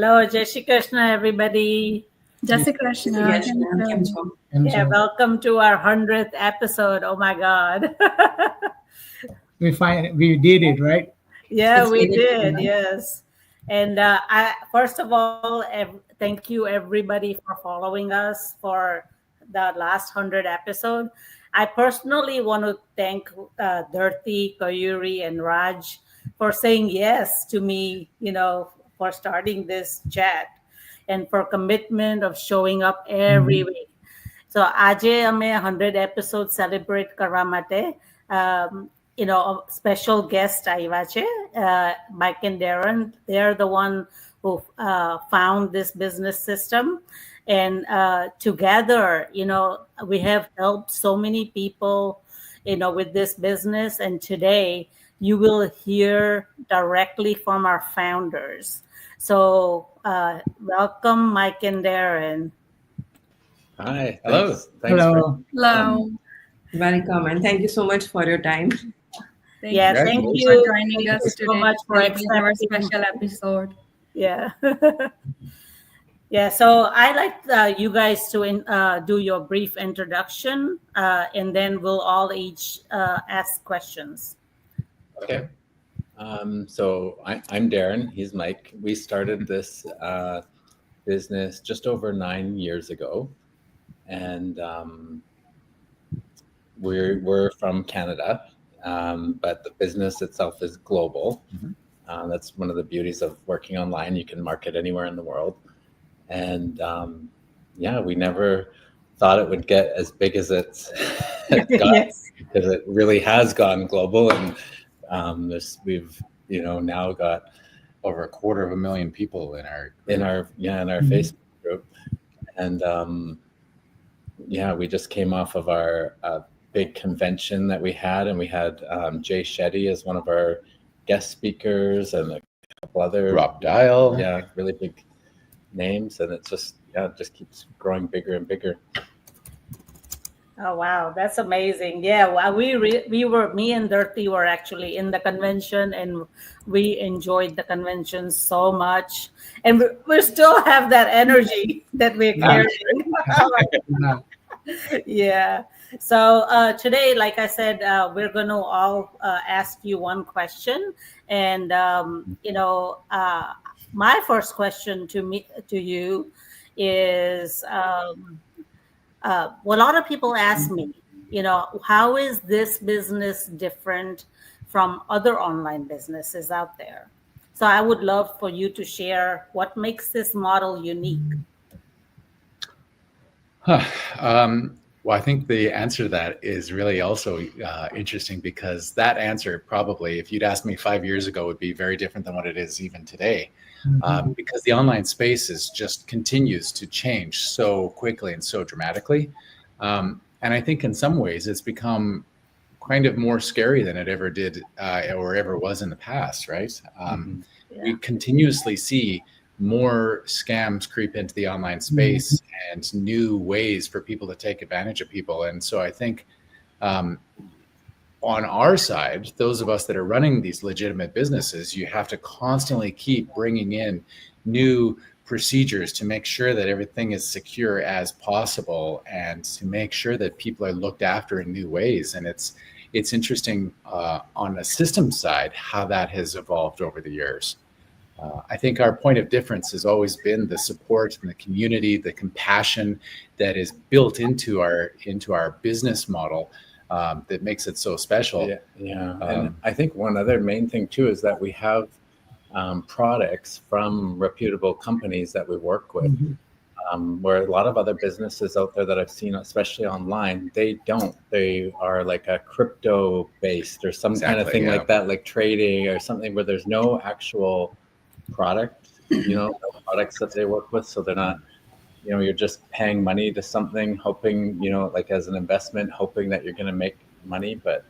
Hello, Jai Shri Krishna, everybody. Jai Shri Krishna. Yeah, welcome to our 100th episode. Oh my God. We did it, right? Yeah, we did. Yes. And first of all, thank you everybody for following us for the last 100 episode. I personally want to thank 𝗘𝗽𝗶𝘀𝗃, and Raj for saying yes to me, for starting this chat and for commitment of showing up every week. So આજે અમે 100 episode celebrate કરવા માટે a special guest આવ્યા છે. Mike and Darren, they're the one who found this business system. And together, we have helped so many people, with this business. And today you will hear directly from our founders. So welcome, Mike and Darren. Hi. Hello. Hello. Welcome, and thank you so much for your time. Thank you for joining us today. So much for our special episode. Yeah. Yeah. So I like you guys to do your brief introduction, and then we'll all each ask questions. Okay. So I'm Darren. He's Mike. We started this business just over 9 years ago, and we're from Canada, but the business itself is global. That's one of the beauties of working online. You can market anywhere in the world. And we never thought it would get as big as it's got, because it really has gone global. And we've now got over 250,000 people in our Facebook group. And we just came off of our big convention that we had, and we had 𝗘𝗽𝗶𝘀𝗃 as one of our guest speakers, and a couple other Rob Dial, really big names, and it just keeps growing bigger and bigger. Oh wow, that's amazing! Yeah, well, me and 𝗘𝗽𝗶 were actually in the convention, and we enjoyed the convention so much, and we still have that energy that we're carrying. Yeah. So today, like I said, we're going to all ask you one question, and my first question to you is, a lot of people ask me, how is this business different from other online businesses out there? So I would love for you to share what makes this model unique. Well, I think the answer to that is really also interesting, because that answer probably, if you'd asked me 5 years ago, would be very different than what it is even today. Because the online space just continues to change so quickly and so dramatically. And I think in some ways it's become kind of more scary than it ever did or ever was in the past, right? We continuously see more scams creep into the online space and new ways for people to take advantage of people. And so I think on our side, those of us that are running these legitimate businesses, you have to constantly keep bringing in new procedures to make sure that everything is secure as possible, and to make sure that people are looked after in new ways. And it's interesting on a system side how that has evolved over the years. I think our point of difference has always been the support and the community, the compassion that is built into our business model that makes it so special. And I think one other main thing too is that we have products from reputable companies that we work with, where a lot of other businesses out there that I've seen, especially online, they are like a crypto based or some kind of thing like that, like trading or something, where there's no actual product, no products that they work with. So they're not, you're just paying money to something, hoping, like as an investment, hoping that you're going to make money. But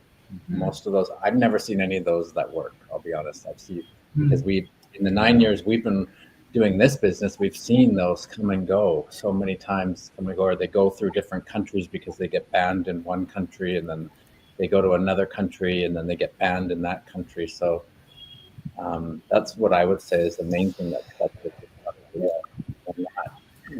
most of those, I've never seen any of those that work. I'll be honest. I've seen, because in the 9 years we've been doing this business, we've seen those come and go so many times, or they go through different countries because they get banned in one country, and then they go to another country, and then they get banned in that country. So that's what I would say is the main thing that sets it apart.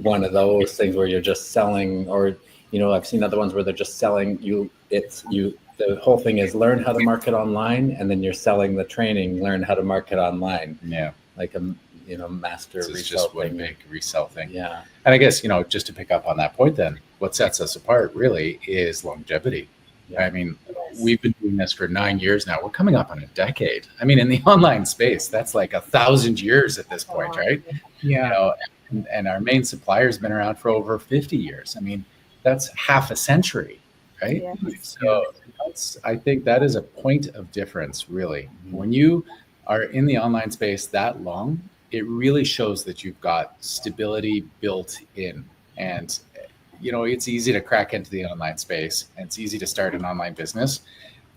one of those things where you're just selling, or I've seen other ones where they're just selling you. The whole thing is learn how to market online, and then you're selling the training, learn how to market online. Yeah, like a master it's resell just one thing. big resell thing. Yeah, and I guess just to pick up on that point, then what sets us apart really is longevity. Yeah. I mean, we've been doing this for 9 years now. We're coming up on a decade. I mean, in the online space, that's like 1,000 years at this point, right? Yeah. And our main supplier's been around for over 50 years. I mean, that's half a century, right? Yeah. So I think that is a point of difference, really. When you are in the online space that long, it really shows that you've got stability built in. And it's easy to crack into the online space, and it's easy to start an online business,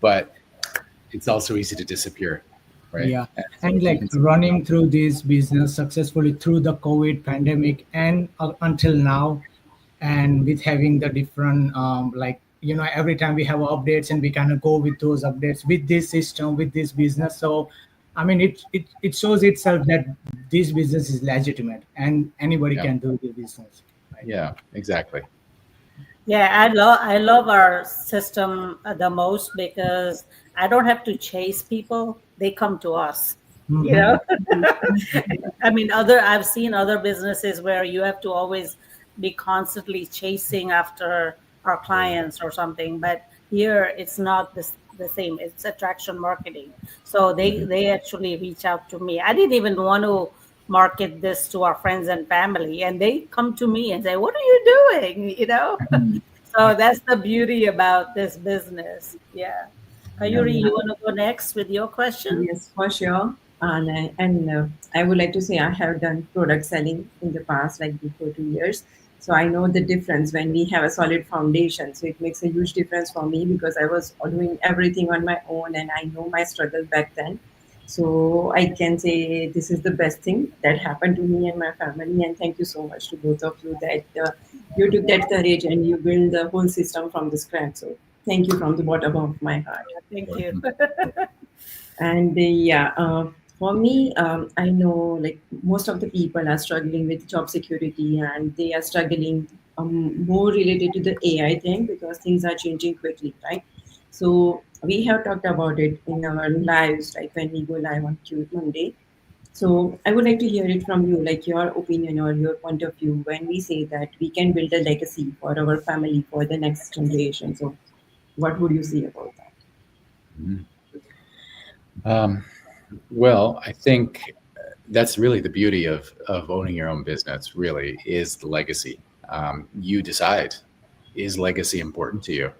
but it's also easy to disappear, right? Yeah, and like running through this business successfully through the COVID pandemic and until now, and with having the different every time we have updates and we kind of go with those updates with this system, with this business. So I mean, it shows itself that this business is legitimate and anybody can do the business. Right? Yeah, exactly. Yeah, I love our system the most because I don't have to chase people; they come to us. I mean, I've seen other businesses where you have to always be constantly chasing after our clients or something, but here it's not the same. It's attraction marketing, so they actually reach out to me. I didn't even want to market this to our friends and family, and they come to me and say, "What are you doing?" So that's the beauty about this business. Yeah. Kayuri, you want to go next with your question? Yes, for sure. And I would like to say I have done product selling in the past, like before 2 years. So I know the difference when we have a solid foundation. So it makes a huge difference for me because I was doing everything on my own, and I know my struggle back then. So I can say this is the best thing that happened to me and my family. And thank you so much to both of you that you took that courage and you built the whole system from the scratch. So thank you from the bottom of my heart. Thank you. And for me, I know like most of the people are struggling with job security, and they are struggling more related to the AI thing because things are changing quickly, right? So we have talked about it in our lives, like when we go live on Monday. So I would like to hear it from you, like your opinion or your point of view when we say that we can build a legacy for our family for the next generation. So what would you say about that? Well, I think that's really the beauty of owning your own business, really, is the legacy. You decide, is legacy important to you?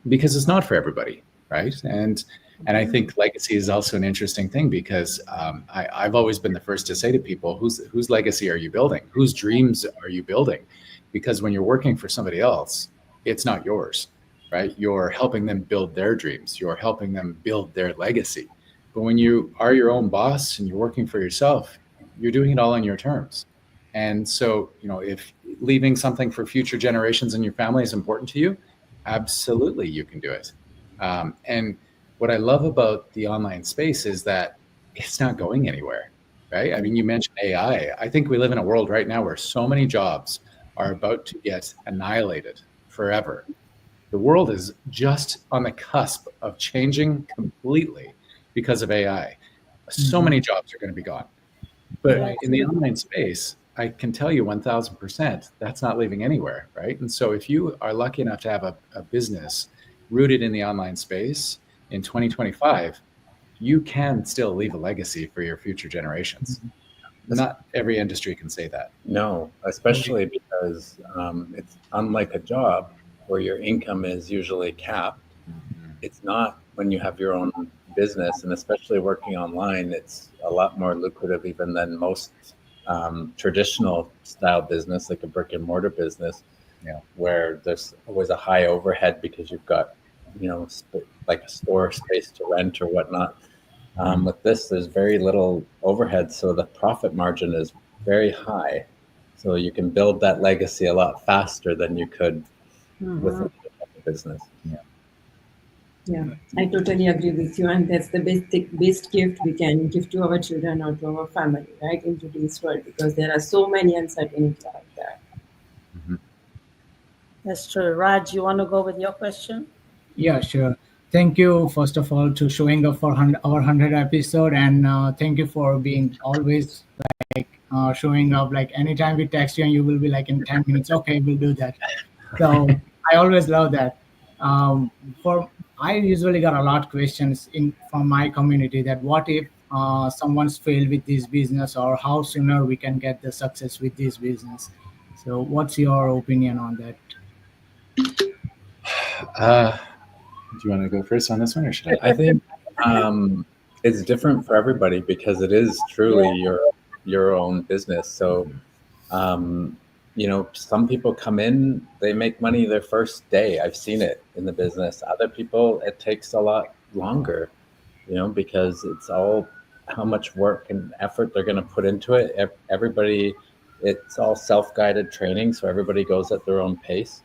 Because it's not for everybody, right? And I think legacy is also an interesting thing because I've always been the first to say to people, whose legacy are you building? Whose dreams are you building? Because when you're working for somebody else, it's not yours, right? You're helping them build their dreams. You're helping them build their legacy. But when you are your own boss and you're working for yourself, you're doing it all on your terms. And so, if leaving something for future generations in your family is important to you, absolutely you can do it. And what I love about the online space is that it's not going anywhere, right? I mean, you mentioned AI. I think we live in a world right now where so many jobs are about to get annihilated forever. The world is just on the cusp of changing completely because of AI. So many jobs are going to be gone. But in the online space, I can tell you 1,000% that's not leaving anywhere, right? And so if you are lucky enough to have a business rooted in the online space in 2025, you can still leave a legacy for your future generations. Not every industry can say that. No, especially because it's unlike a job where your income is usually capped. It's not when you have your own business, and especially working online, it's a lot more lucrative even than most traditional style business, like a brick and mortar business, where there's always a high overhead because you've got, like a store space to rent or whatnot. With this, there's very little overhead, so the profit margin is very high. So you can build that legacy a lot faster than you could with a business. Yeah, I totally agree with you, and that's the best gift we can give to our children or to our family, right, in today's world, because there are so many uncertainties out there. Mhm. That's true. Raj, you want to go with your question? Yeah, sure. Thank you, first of all, to showing up for our 100 episode, and thank you for being always like showing up. Like anytime we text you, and you will be like in 10 minutes. Okay, we'll do that. So I always love that. For I usually got a lot of questions in from my community that what if someone's failed with this business, or how sooner we can get the success with this business. So what's your opinion on that? Do you want to go first on this one, or should I? I think it's different for everybody because it is truly Yeah. your own business. So um, some people come in, they make money their first day. I've seen it in the business. Other people, it takes a lot longer, because it's all how much work and effort they're going to put into it. Everybody, it's all self-guided training, so everybody goes at their own pace.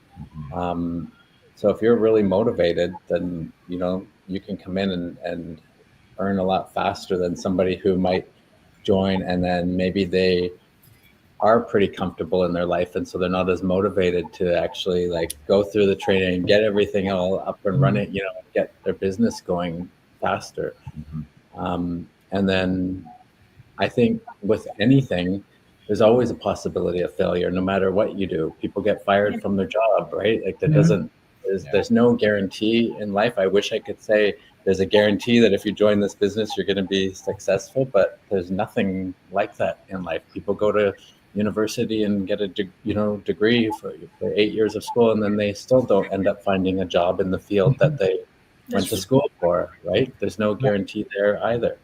Um, so if you're really motivated, then you can come in and earn a lot faster than somebody who might join and then maybe they are pretty comfortable in their life, and so they're not as motivated to actually like go through the training and get everything all up and running, get their business going faster. And then I think with anything, there's always a possibility of failure, no matter what you do. People get fired from their job, right? Like that doesn't. There's no guarantee in life. I wish I could say there's a guarantee that if you join this business, you're going to be successful, but there's nothing like that in life. People go to university and get a degree for 8 years of school, and then they still don't end up finding a job in the field that they went to school for, right? There's no guarantee there either.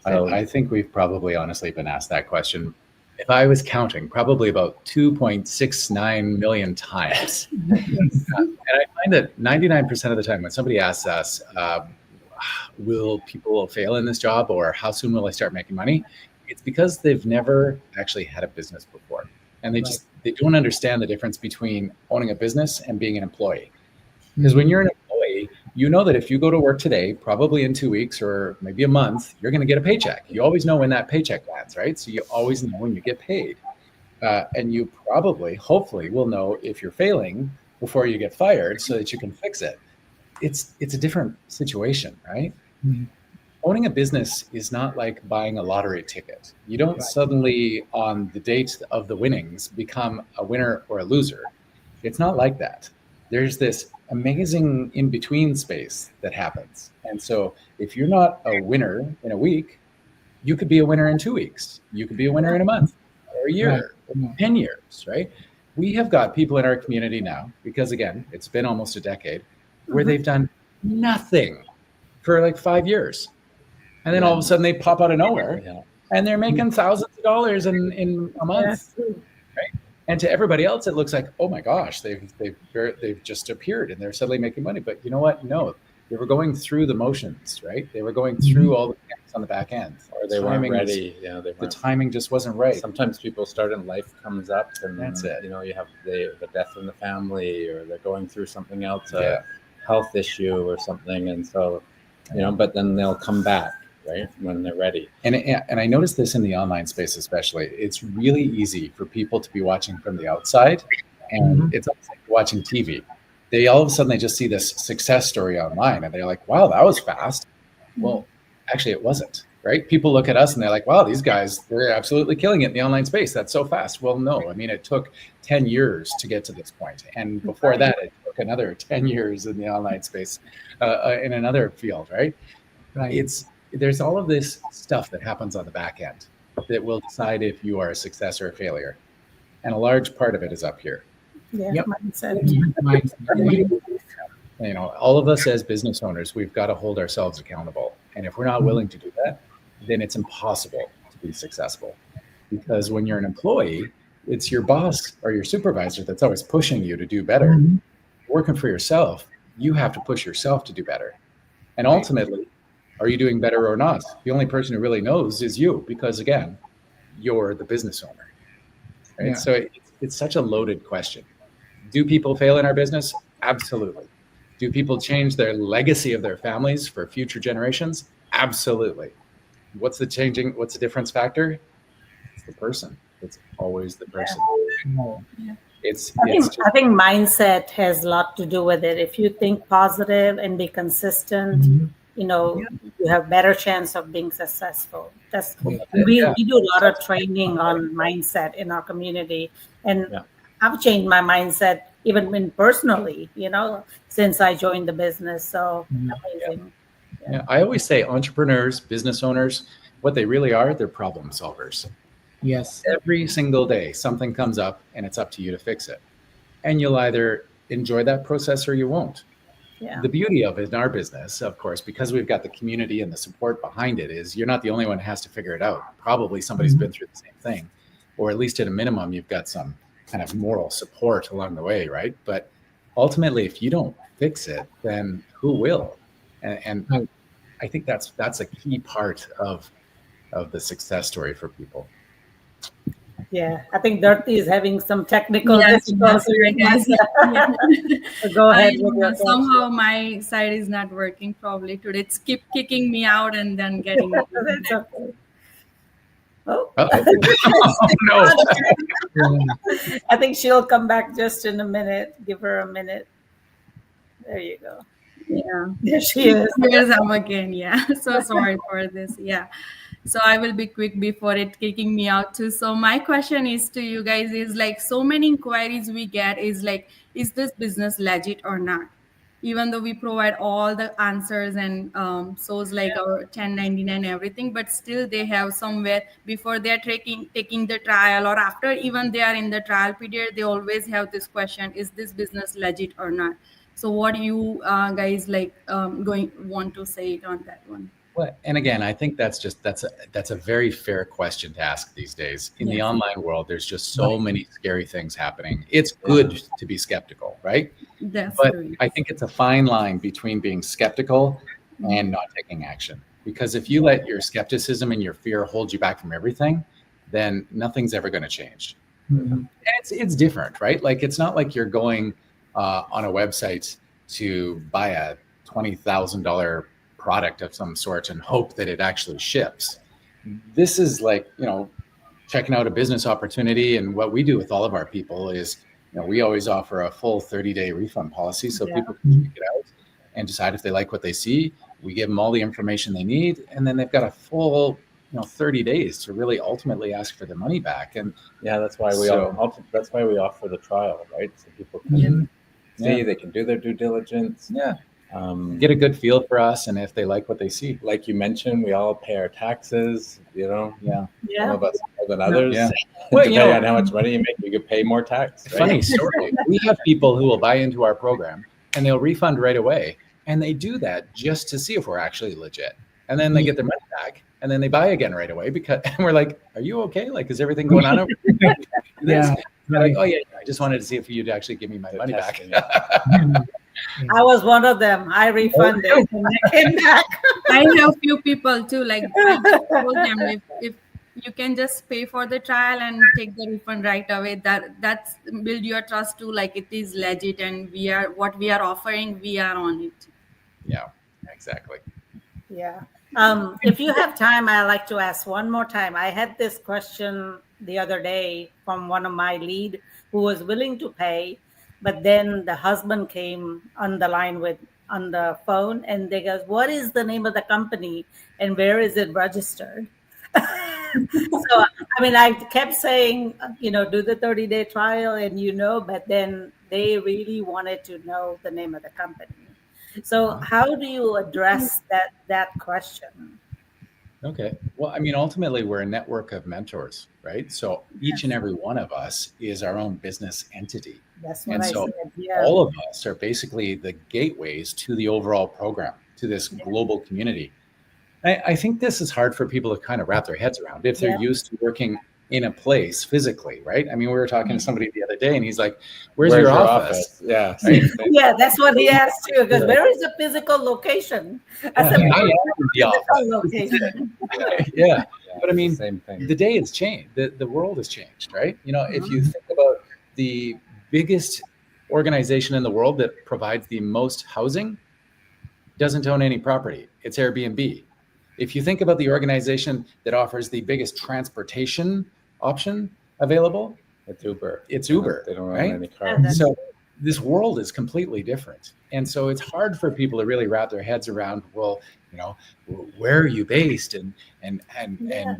So, I think we've probably honestly been asked that question, if I was counting, probably about 2.69 million times. And I find that 99% of the time when somebody asks us, will people fail in this job, or how soon will I start making money? It's because they've never actually had a business before. And they don't understand the difference between owning a business and being an employee. Because when you're an employee, you know that if you go to work today, probably in 2 weeks or maybe a month, you're going to get a paycheck. You always know when that paycheck lands, right? So you always know when you get paid. And you probably, hopefully, will know if you're failing before you get fired so that you can fix it. It's a different situation, right? Owning a business is not like buying a lottery ticket. You don't suddenly, on the date of the winnings, become a winner or a loser. It's not like that. There's this amazing in-between space that happens. And so if you're not a winner in a week, you could be a winner in 2 weeks. You could be a winner in a month or a year, or 10 years, right? We have got people in our community now, because again, it's been almost a decade, where they've done nothing for like 5 years. And then all of a sudden they pop out of nowhere and they're making thousands of dollars in a month, right? And to everybody else, it looks like, oh my gosh, they've just appeared and they're suddenly making money. But you know what? No, they were going through the motions, right? They were going through all the things on the back end. Or they weren't ready. The timing just wasn't right. Sometimes people start and life comes up, and that's it. You have the death in the family, or they're going through something else, a health issue or something, and so but then they'll come back, right, when they're ready. And I noticed this in the online space especially. It's really easy for people to be watching from the outside, and it's almost like watching TV. They all of a sudden they just see this success story online, and they're like, "Wow, that was fast." Well, actually, it wasn't. Right? People look at us and they're like, "Wow, these guys, they're absolutely killing it in the online space. That's so fast." Well, no. I mean, it took 10 years to get to this point, and before that, it took another 10 years in the online space, in another field. Right? There's all of this stuff that happens on the back end that will decide if you are a success or a failure. And a large part of it is up here. Mindset. All of us as business owners, we've got to hold ourselves accountable. And if we're not willing to do that, then it's impossible to be successful. Because when you're an employee, it's your boss or your supervisor that's always pushing you to do better. Working for yourself, you have to push yourself to do better. And ultimately, are you doing better or not? The only person who really knows is you, because again, you're the business owner. Right? So it's such a loaded question. Do people fail in our business? Absolutely. Do people change their legacy of their families for future generations? Absolutely. What's the difference factor? It's the person. It's always the person. Yeah. I think mindset has a lot to do with it. If you think positive and be consistent, you have better chance of being successful. We do a lot of training on mindset in our community, and I've changed my mindset even personally, since I joined the business. So amazing. Yeah, I always say entrepreneurs, business owners, what they really are, they're problem solvers. Yes. Every single day, something comes up and it's up to you to fix it. And you'll either enjoy that process or you won't. Yeah. The beauty of it in our business, of course, because we've got the community and the support behind it, is you're not the only one who has to figure it out. Probably somebody's been through the same thing, or at least at a minimum, you've got some kind of moral support along the way, right? But ultimately, if you don't fix it, then who will? And I think that's a key part of the success story for people. Yeah, I think 𝗘𝗽𝗶𝘀 is having some technical difficulties. So go ahead with your somehow my side is not working probably today. It's keep kicking me out and then getting me. That's okay. Oh. No. I think she'll come back just in a minute. Give her a minute. There you go. Yeah. There she is. Here's I'm again. Yeah. So sorry for this. Yeah. So I will be quick before it kicking me out too. So my question is to you guys is like, so many inquiries we get is like, is this business legit or not? Even though we provide all the answers and shows like our 1099 everything, but still they have somewhere before they're taking the trial or after even they are in the trial period, they always have this question, is this business legit or not? So what do you guys like want to say it on that one? Well, and again, I think that's a very fair question to ask these days. In the online world, there's just so many scary things happening. It's good to be skeptical, right? But I think it's a fine line between being skeptical and not taking action. Because if you let your skepticism and your fear hold you back from everything, then nothing's ever going to change. And it's different, right? Like, it's not like you're going on a website to buy a $20,000 product of some sort and hope that it actually ships. This is like, checking out a business opportunity. And what we do with all of our people is, we always offer a full 30-day refund policy. So people can check it out and decide if they like what they see. We give them all the information they need. And then they've got a full 30 days to really ultimately ask for their money back. And that's why we offer the trial, right? So people can see, they can do their due diligence. Get a good feel for us, and if they like what they see. Like you mentioned, we all pay our taxes, Some of us more than others. Well, depending on how much money you make, you could pay more tax. Right? Funny story. We have people who will buy into our program and they'll refund right away. And they do that just to see if we're actually legit. And then they get their money back and then they buy again right away and we're like, are you okay? Like, is everything going on over here? Like, oh yeah, I just wanted to see if you'd actually give me my money back. I was one of them. I refunded and I came back. I have few people too. Like, I just told them if you can just pay for the trial and take the refund right away, that's build your trust too. Like, it is legit and what we are offering, we are on it. Yeah, exactly. Yeah. If you have time, I'd like to ask one more time. I had this question the other day from one of my lead who was willing to pay, but then the husband came on the line on the phone and they goes, what is the name of the company and where is it registered? So, I kept saying, do the 30-day trial but then they really wanted to know the name of the company. So how do you address that question? Okay. Well, ultimately, we're a network of mentors, right? So each and every one of us is our own business entity. That's what I said. All of us are basically the gateways to the overall program, to this global community. I think this is hard for people to kind of wrap their heads around if they're used to working in a place physically, right? We were talking to somebody the other day and he's like, where's your office? Yeah. Right? Yeah, that's what he asked too. Because where is the physical location? I said, I am the physical location. Yeah. But same thing. The day has changed. The world has changed, right? If you think about the biggest organization in the world that provides the most housing doesn't own any property. It's Airbnb. If you think about the organization that offers the biggest transportation option available, It's Uber. It's Uber. They don't right? own any cars. So this world is completely different. And so it's hard for people to really wrap their heads around, well, you know, where are you based and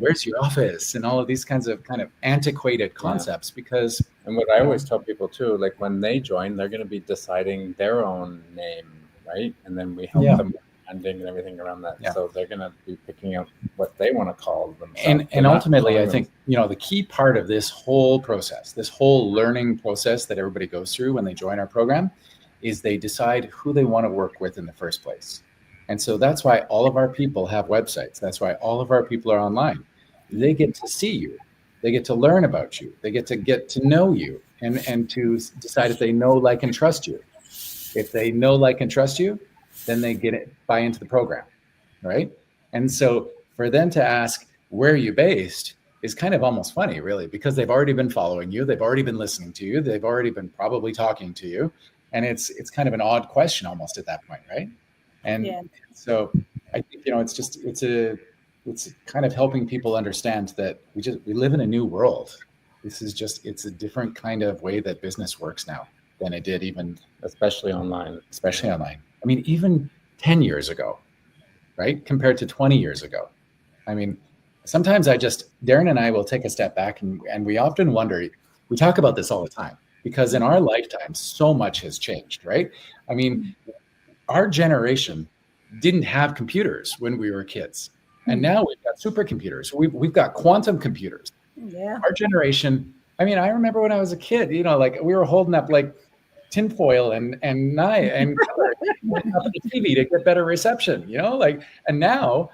where's your office and all of these kinds of kind of antiquated concepts because And what I always tell people too, like when they join, they're going to be deciding their own name, right? And then we help them with branding and everything around that. Yeah. So they're going to be picking out what they want to call themselves. and ultimately, I think, you know, the key part of this whole process, this whole learning process that everybody goes through when they join our program is they decide who they want to work with in the first place. And so that's why all of our people have websites. That's why all of our people are online. They get to see you. They get to learn about you. They get to know you and to decide if they know, like, and trust you. If they know, like, and trust you, then they buy into the program, right? And so for them to ask, where are you based, is kind of almost funny, really, because they've already been following you. They've already been listening to you. They've already been probably talking to you. And it's kind of an odd question almost at that point, right? And so I think, you know, it's kind of helping people understand that we live in a new world. It's a different kind of way that business works now than it did even, especially online. I mean, even 10 years ago, right? Compared to 20 years ago. I mean, sometimes Darren and I will take a step back and we often wonder, we talk about this all the time because in our lifetime, so much has changed, right? I mean, our generation didn't have computers when we were kids. And now we've got supercomputers. We've got quantum computers. Yeah. Our generation, I mean, I remember when I was a kid, you know, like we were holding up like tinfoil and color up the TV to get better reception, you know, like, and now,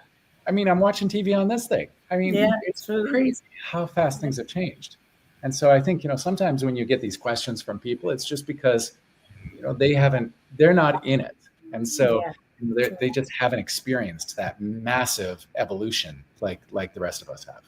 I mean, I'm watching TV on this thing. I mean, it's crazy how fast things have changed. And so I think, you know, sometimes when you get these questions from people, it's just because, you know, they're not in it. And so they just haven't experienced that massive evolution like the rest of us have.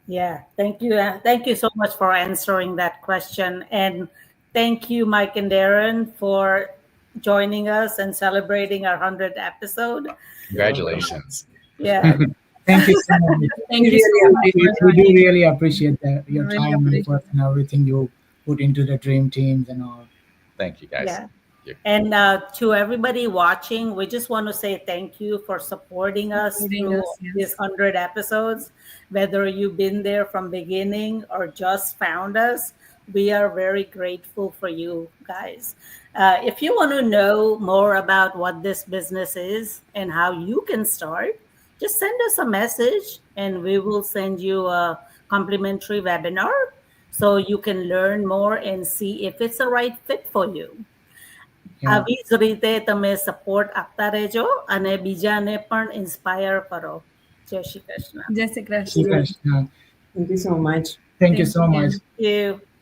Yeah, thank you. Thank you so much for answering that question. And thank you, Mike and Darren, for joining us and celebrating our 100th episode. Congratulations. Yeah. Thank you so much. Thank you so much. We do really appreciate that, your time and effort and everything you put into the dream teams and all. Thank you, guys. Yeah. And to everybody watching, we just want to say thank you for supporting us through these 100 episodes. Whether you've been there from beginning or just found us, we are very grateful for you guys. If you want to know more about what this business is and how you can start, just send us a message and we will send you a complimentary webinar so you can learn more and see if it's the right fit for you. આવી જ રીતે તમે support આપતા રહેજો અને બીજાને પણ inspire કરો. જય શ્રી કૃષ્ણ. જય Shri Krishna. Thank you so much. Thank you so much. Thank you.